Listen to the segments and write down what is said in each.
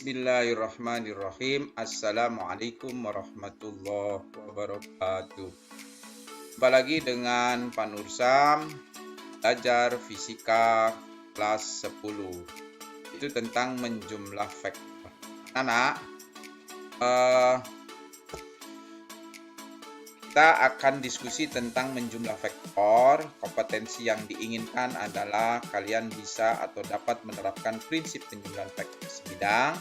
Bismillahirrahmanirrahim. Assalamualaikum warahmatullahi wabarakatuh. Jumpa lagi dengan Pak Nursam, belajar fisika kelas 10. Itu tentang menjumlah vektor. Anak, kita akan diskusi tentang menjumlah vektor. Kompetensi yang diinginkan adalah kalian bisa atau dapat menerapkan prinsip penjumlahan vektor sebidang.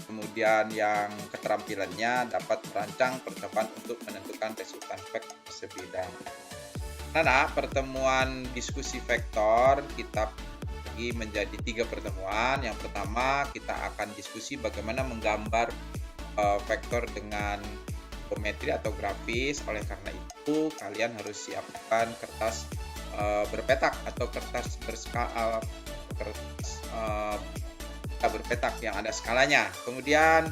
Kemudian yang keterampilannya dapat merancang percobaan untuk menentukan resultan vektor sebidang. Nah, pertemuan diskusi vektor kita bagi menjadi 3 pertemuan. Yang pertama, kita akan diskusi bagaimana menggambar vektor dengan geometri atau grafis. Oleh karena itu, kalian harus siapkan kertas berpetak atau kertas berskala, berpetak yang ada skalanya. Kemudian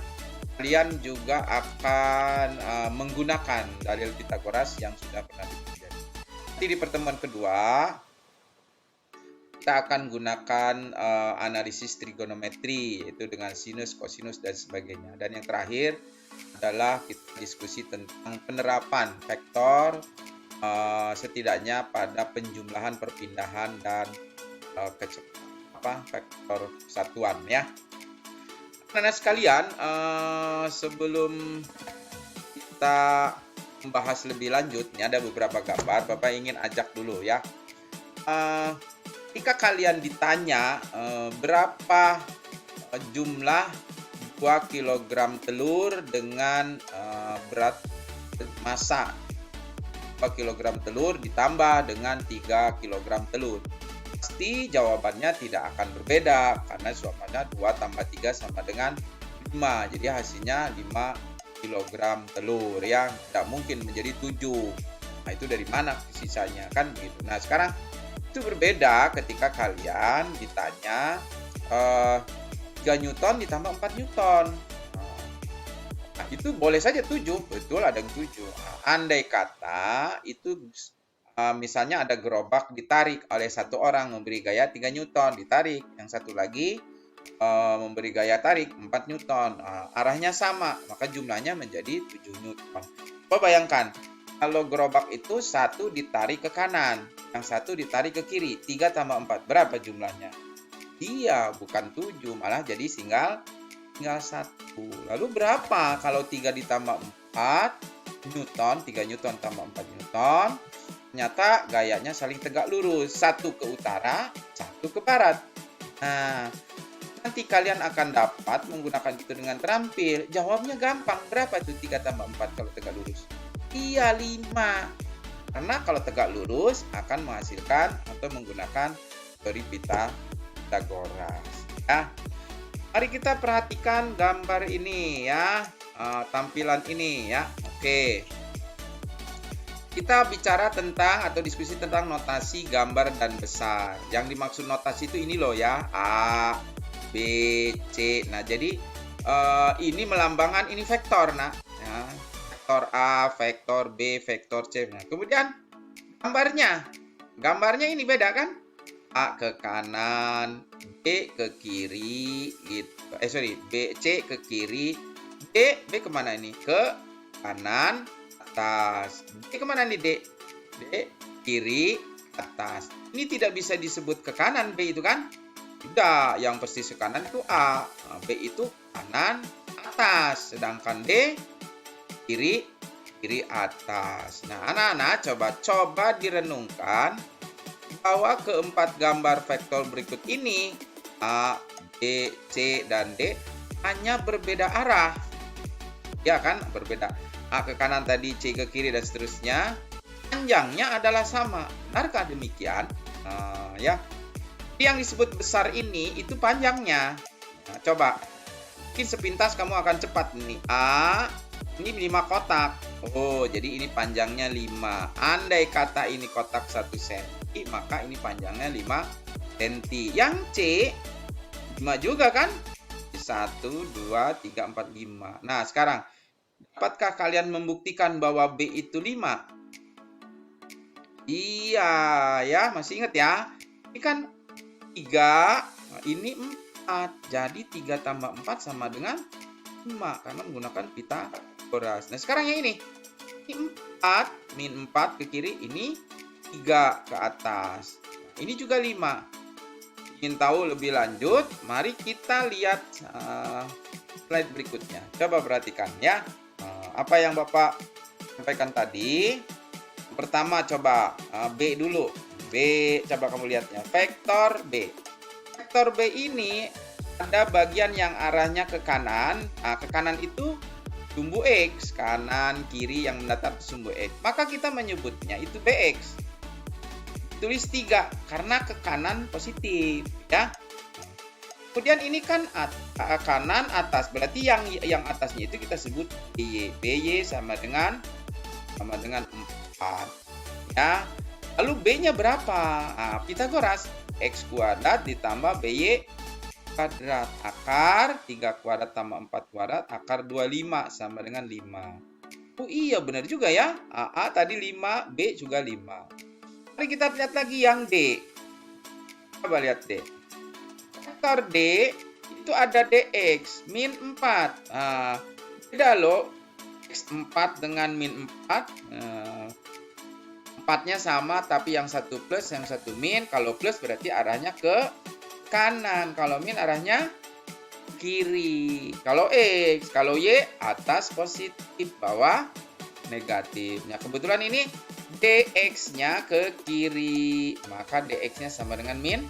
kalian juga akan menggunakan dalil Pitagoras yang sudah pernah dipelajari. Nanti di pertemuan kedua kita akan gunakan analisis trigonometri, yaitu dengan sinus, kosinus, dan sebagainya. Dan yang terakhir adalah kita diskusi tentang penerapan vektor setidaknya pada penjumlahan, perpindahan, dan vektor satuan ya. Anak-anak sekalian, sebelum kita membahas lebih lanjut, ini ada beberapa gambar. Bapak ingin ajak dulu ya. Jika kalian ditanya berapa jumlah 2 kg telur dengan berat massa 2 kg telur ditambah dengan 3 kg telur, pasti jawabannya tidak akan berbeda karena jawabannya 2 tambah 3 sama dengan 5. Jadi hasilnya 5 kg telur yang tidak mungkin menjadi 7. Nah, itu dari mana sisanya kan begitu. Nah, sekarang itu berbeda ketika kalian ditanya 3 Newton ditambah 4 Newton. Nah, itu boleh saja 7. Betul, ada yang 7. Nah, andai kata itu misalnya ada gerobak ditarik oleh satu orang memberi gaya 3 Newton, ditarik. Yang satu lagi memberi gaya tarik 4 Newton. Arahnya sama, maka jumlahnya menjadi 7 Newton. Coba bayangkan, kalau gerobak itu satu ditarik ke kanan, yang satu ditarik ke kiri, 3 tambah 4, berapa jumlahnya? Iya, bukan 7, malah jadi tinggal 1. Lalu berapa kalau 3 ditambah 4 Newton, 3 Newton tambah 4 Newton? Ternyata gayanya saling tegak lurus, satu ke utara, satu ke barat. Nah, nanti kalian akan dapat menggunakan itu dengan terampil. Jawabnya gampang, berapa itu 3 tambah 4 kalau tegak lurus? Iya, 5. Karena kalau tegak lurus akan menghasilkan atau menggunakan teori Pitagoras. Ya. Mari kita perhatikan gambar ini ya, tampilan ini ya. Oke. Kita bicara tentang atau diskusi tentang notasi gambar dan besar. Yang dimaksud notasi itu ini loh ya, A, B, C. Nah, jadi ini melambangkan ini vektor, nah. Ya. Vektor A, vektor B, vektor C. Nah, kemudian gambarnya ini beda kan? A ke kanan, B ke kiri, gitu. B, C ke kiri, B kemana ini? Ke kanan, atas. D kemana nih, D? D kiri, atas. Ini tidak bisa disebut ke kanan B itu kan? Tidak, yang pasti ke kanan itu A. Nah, B itu kanan, atas. Sedangkan D kiri, atas. Nah, anak-anak coba direnungkan bahwa keempat gambar vektor berikut ini A, B, C, dan D hanya berbeda arah. Ya kan, berbeda. A ke kanan tadi, C ke kiri, dan seterusnya. Panjangnya adalah sama. Benarkah demikian? Ya. Yang disebut besar ini itu panjangnya. Nah, coba. Mungkin sepintas kamu akan cepat nih. A, ini 5 kotak. Oh, jadi ini panjangnya 5. Andai kata ini kotak 1 cm, maka ini panjangnya 5 cm. Yang C 5 juga kan? 1, 2, 3, 4, 5. Nah, sekarang dapatkah kalian membuktikan bahwa B itu 5? Iya, ya, masih ingat ya? Ini kan 3, ini 4. Jadi 3 tambah 4 sama dengan 5 karena menggunakan Pythagoras. Nah, sekarang yang ini. Ini 4, min 4 ke kiri, ini 3 ke atas. Ini juga 5. Ingin tahu lebih lanjut, mari kita lihat slide berikutnya. Coba perhatikan ya. Apa yang Bapak sampaikan tadi. Pertama coba B dulu. B, coba kamu lihatnya. Vektor B. Vektor B ini ada bagian yang arahnya ke kanan. Nah, ke kanan itu sumbu X. Kanan, kiri yang mendatar ke sumbu X. Maka kita menyebutnya itu BX. Tulis 3 karena ke kanan positif. Ya. Kemudian ini kan kanan atas. Berarti yang atasnya itu kita sebut BY. BY sama dengan 4. Ya. Lalu B-nya berapa? Nah, Pythagoras X kuadrat ditambah BY kuadrat. Akar 3 kuadrat tambah 4 kuadrat. Akar 25 sama dengan 5. Oh iya, benar juga ya. A tadi 5, B juga 5. Mari kita lihat lagi yang D. Coba lihat D. Vektor D itu ada DX min 4. Beda loh. X4 dengan min 4. 4-nya sama tapi yang satu plus, yang satu min. Kalau plus berarti arahnya ke kanan. Kalau min arahnya kiri. Kalau X, kalau Y atas positif, bawah negatif. Nah, kebetulan ini DX-nya ke kiri. Maka DX-nya sama dengan min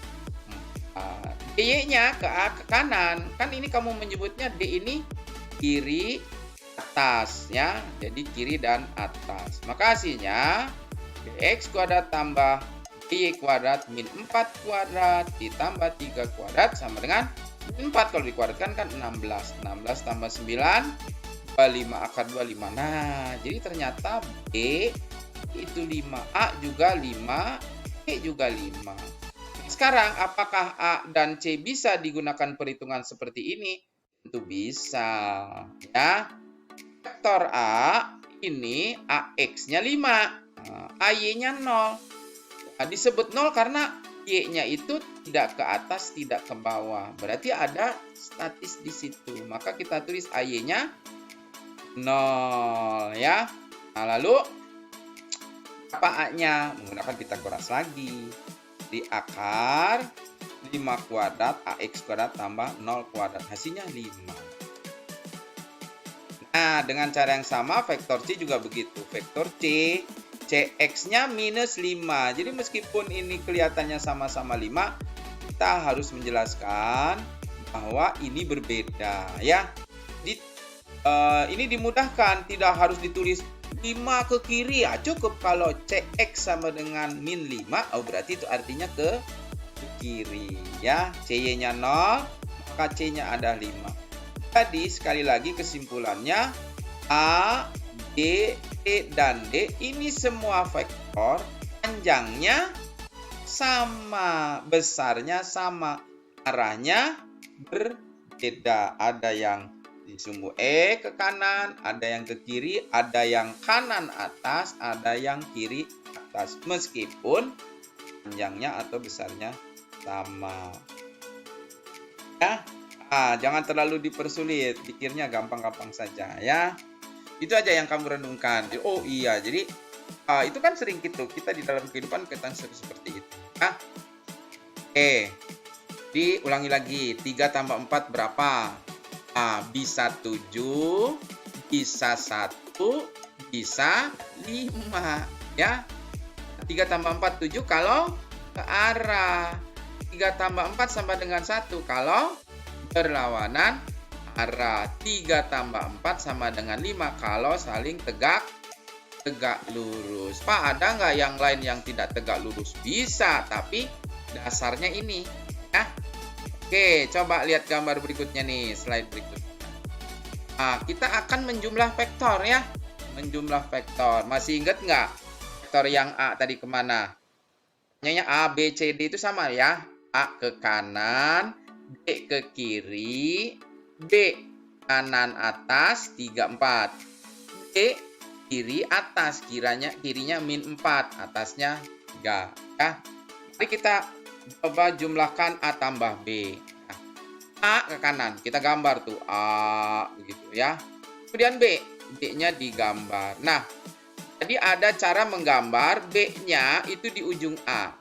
4. DY-nya ke kanan. Kan ini kamu menyebutnya D ini kiri atas ya. Jadi kiri dan atas. Maka hasilnya dx kuadrat tambah dy kuadrat min 4 kuadrat ditambah 3 kuadrat sama dengan 4. Kalau dikuadratkan kan 16. 16 tambah 9, 25 akar 25. Nah, jadi ternyata B itu 5. A juga 5. B juga 5. Sekarang apakah A dan C bisa digunakan perhitungan seperti ini? Tentu bisa. Ya. Vektor A ini AX-nya 5. AY-nya 0. Nah, disebut 0 karena Y-nya itu tidak ke atas, tidak ke bawah. Berarti ada statis di situ. Maka kita tulis AY-nya 0 ya. Nah, lalu apa A-nya? Menggunakan Pythagoras lagi. Di akar 5 kuadrat AX kuadrat tambah 0 kuadrat. Hasilnya 5. Nah, dengan cara yang sama vektor C juga begitu. Vektor C CX-nya minus 5. Jadi meskipun ini kelihatannya sama-sama 5, kita harus menjelaskan bahwa ini berbeda ya. Ini dimudahkan, tidak harus ditulis 5 ke kiri ya. Cukup kalau CX sama dengan min 5, berarti itu artinya ke kiri ya. CY-nya 0, maka C-nya ada 5. Jadi sekali lagi kesimpulannya A, B, E, dan D ini semua vektor panjangnya sama, besarnya sama, arahnya berbeda. Ada yang di sumbu E ke kanan, ada yang ke kiri, ada yang kanan atas, ada yang kiri atas. Meskipun panjangnya atau besarnya sama. Ya, jangan terlalu dipersulit, pikirnya gampang-gampang saja ya. Itu aja yang kamu renungkan. Oh iya, jadi itu kan sering gitu. Kita di dalam kehidupan kita seperti itu. Nah, diulangi lagi. 3 tambah 4 berapa? Bisa 7, bisa 1, bisa 5. Ya. 3 tambah 4, 7 kalau ke arah. 3 tambah 4 sama dengan 1 kalau berlawanan arah. 3 tambah 4 sama dengan 5 kalau saling tegak lurus. Pak, ada nggak yang lain yang tidak tegak lurus? Bisa, tapi dasarnya ini ya. Oke, coba lihat gambar berikutnya nih, slide berikutnya. Kita akan menjumlah vektor ya. Menjumlah vektor. Masih ingat nggak vektor yang A tadi kemana? Nya A, B, C, D itu sama ya. A ke kanan, D ke kiri, D kanan atas 3, 4. D kiri atas, kirinya min 4, atasnya 3 ya. Mari kita coba jumlahkan A tambah B. Nah, A ke kanan. Kita gambar tuh A begitu ya. Kemudian B. B-nya digambar. Nah, jadi ada cara menggambar B-nya itu di ujung A.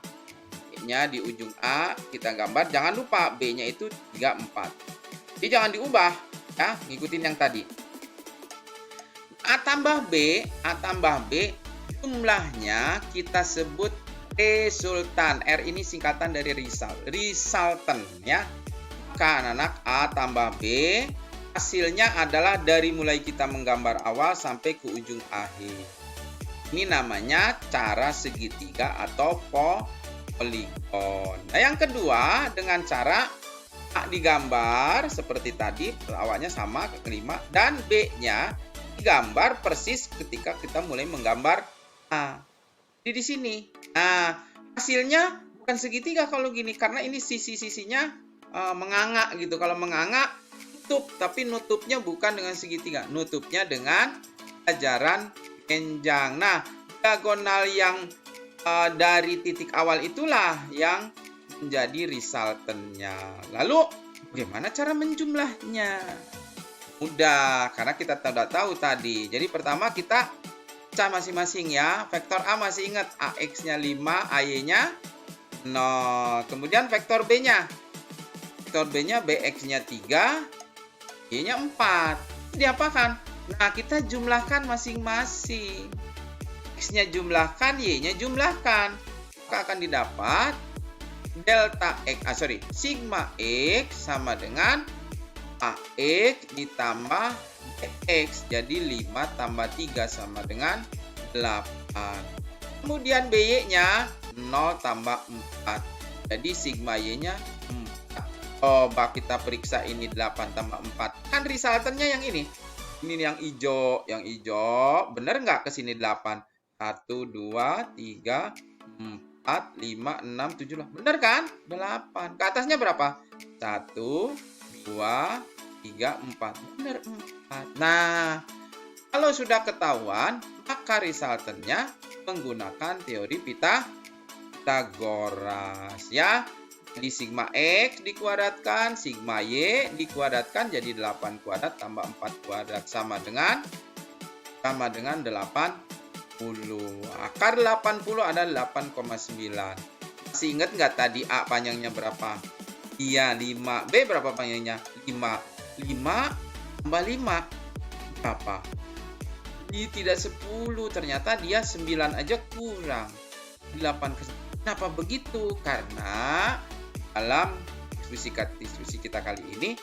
B-nya di ujung A kita gambar. Jangan lupa B-nya itu 34. Jadi jangan diubah ya, ngikutin yang tadi. A tambah B jumlahnya kita sebut resultan. R ini singkatan dari result. Resultant ya. Maka anak-anak A tambah B hasilnya adalah dari mulai kita menggambar awal sampai ke ujung akhir. Ini namanya cara segitiga atau poligon. Nah, yang kedua dengan cara A digambar seperti tadi, awalnya sama ke kelima, dan B-nya digambar persis ketika kita mulai menggambar A. Jadi di sini. Nah, hasilnya bukan segitiga kalau gini karena ini sisi-sisinya menganga gitu. Kalau menganga tutup, tapi nutupnya bukan dengan segitiga, nutupnya dengan jajaran genjang. Nah, diagonal yang dari titik awal itulah yang menjadi resultantnya. Lalu, bagaimana cara menjumlahnya? Mudah, karena kita sudah tahu tadi. Jadi pertama kita pecah masing-masing ya. Vektor A masih ingat, AX-nya 5, AY-nya 0. Kemudian vektor B-nya. Vektor B-nya BX-nya 3, Y-nya 4. Diapakan? Nah, kita jumlahkan masing-masing. X-nya jumlahkan, Y-nya jumlahkan. Maka akan didapat delta X, sigma X sama dengan AX ditambah BX. Jadi 5 tambah 3 sama dengan 8. Kemudian BY-nya 0 tambah 4. Jadi sigma Y-nya 4. Coba kita periksa ini 8 tambah 4. Kan resultantnya yang ini. Ini yang hijau. Yang hijau. Bener nggak ke sini 8? 1, 2, 3, 4, 5, 6, 7 lah. Bener kan? 8. Ke atasnya berapa? 1, 2, 3, 4. Bener 4. Nah, kalau sudah ketahuan, maka resultantnya menggunakan teori Pitagoras ya. Jadi sigma X dikuadratkan, sigma Y dikuadratkan jadi 8 kuadrat tambah 4 kuadrat sama dengan 80. Akar 80 adalah 8,9. Masih ingat nggak tadi A panjangnya berapa? Iya, 5. B berapa panjangnya? 5. 5 tambah 5 berapa? Ini tidak 10. Ternyata dia 9 aja kurang. 8 ke 9. Kenapa begitu? Karena dalam diskusi kita kali ini,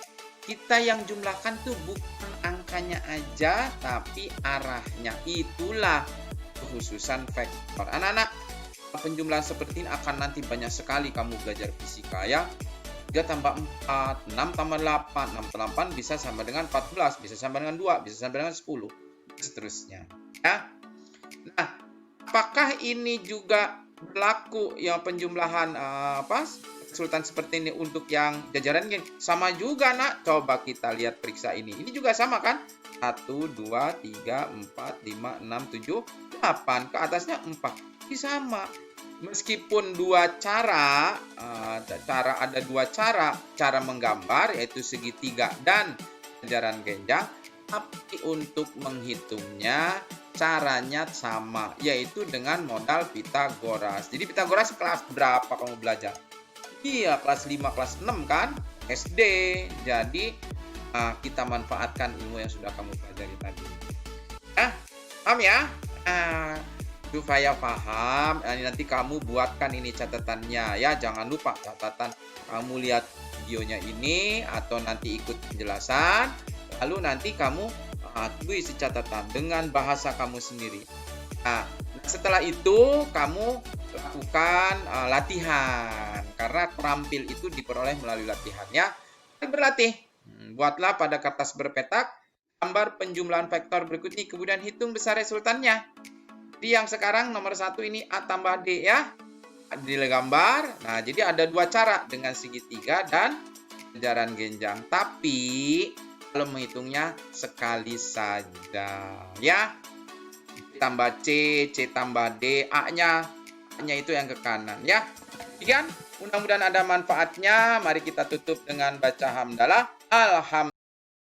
kita yang jumlahkan tuh bukan angkanya aja, tapi arahnya. Itulah kekhususan vektor. Anak-anak, penjumlahan seperti ini akan nanti banyak sekali kamu belajar fisika ya. 3 tambah 4, 6 tambah 8, 6 tambah 8 bisa sama dengan 14, bisa sama dengan 2, bisa sama dengan 10, seterusnya. Ya. Nah, apakah ini juga berlaku ya penjumlahan resultan seperti ini untuk yang jajaran gini? Sama juga, nak. Coba kita lihat periksa ini. Ini juga sama kan? 1, 2, 3, 4, 5, 6, 7, 8. Ke atasnya 4. Ini sama. Meskipun ada dua cara menggambar, yaitu segitiga dan jajaran genjang, tapi untuk menghitungnya caranya sama, yaitu dengan modal Pitagoras. Jadi Pitagoras kelas berapa kamu belajar? Iya, kelas 5, kelas 6 kan? SD. Jadi kita manfaatkan ilmu yang sudah kamu pelajari tadi. Paham ya? Supaya paham, nanti kamu buatkan ini catatannya ya. Jangan lupa catatan. Kamu lihat videonya ini atau nanti ikut penjelasan. Lalu nanti kamu tulis catatan dengan bahasa kamu sendiri. Nah, setelah itu kamu lakukan latihan. Karena terampil itu diperoleh melalui latihan ya. Berlatih. Buatlah pada kertas berpetak gambar penjumlahan vektor berikut ini, kemudian hitung besar resultannya. Jadi yang sekarang nomor 1 ini A tambah D ya. Digambar. Nah, jadi ada dua cara dengan segitiga dan jajaran genjang. Tapi kalau menghitungnya sekali saja ya. Tambah C tambah D, A-nya itu yang ke kanan ya. Demikian Mudah-mudahan ada manfaatnya. Mari kita tutup dengan baca hamdalah. Alhamdulillah.